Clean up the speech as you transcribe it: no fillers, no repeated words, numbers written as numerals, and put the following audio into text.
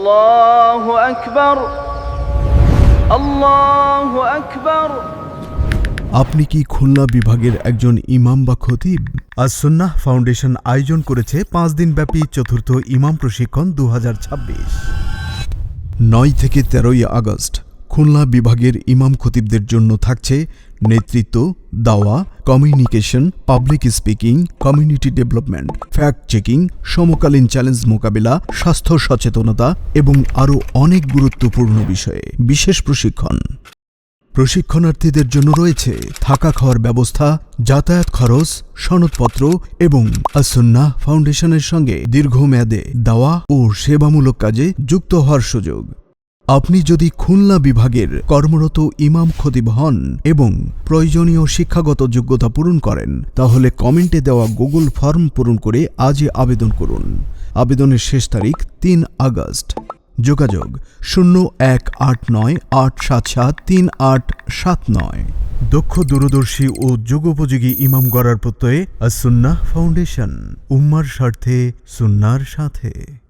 আল্লাহু আকবার, আল্লাহু আকবার। আপনি কি খুলনা বিভাগের একজন ইমাম বা খতিব? আস-সুন্নাহ ফাউন্ডেশন আয়োজন করেছে 5 দিনব্যাপী চতুর্থ ইমাম প্রশিক্ষণ 2026। 9 থেকে 13ই আগস্ট খুলনা বিভাগের ইমাম খতিবদের জন্য থাকছে নেতৃত্ব, দাওয়া, communication, public speaking, community development, fact checking, সমকালীন চ্যালেঞ্জ মোকাবিলা, স্বাস্থ্য সচেতনতা এবং আরও অনেক গুরুত্বপূর্ণ বিষয়ে বিশেষ প্রশিক্ষণ। প্রশিক্ষণার্থীদের জন্য রয়েছে থাকা খাওয়ার ব্যবস্থা, যাতায়াত খরচ, সনদপত্র এবং আস-সুন্নাহ ফাউন্ডেশনের সঙ্গে দীর্ঘমেয়াদে দাওয়া ও সেবামূলক কাজে যুক্ত হওয়ার সুযোগ। আপনি যদি খুলনা বিভাগের কর্মরত ইমাম খতিব হন এবং প্রয়োজনীয় শিক্ষাগত যোগ্যতা পূরণ করেন, তাহলে কমেন্টে দেওয়া গুগল ফর্ম পূরণ করে আজই আবেদন করুন। আবেদনের শেষ তারিখ 3 আগস্ট। যোগাযোগ 018987738779। দক্ষ, দূরদর্শী ও যুগোপযোগী ইমাম গড়ার প্রত্যয়ে আস-সুন্নাহ ফাউন্ডেশন, উম্মার স্বার্থে সুন্নাহর সাথে।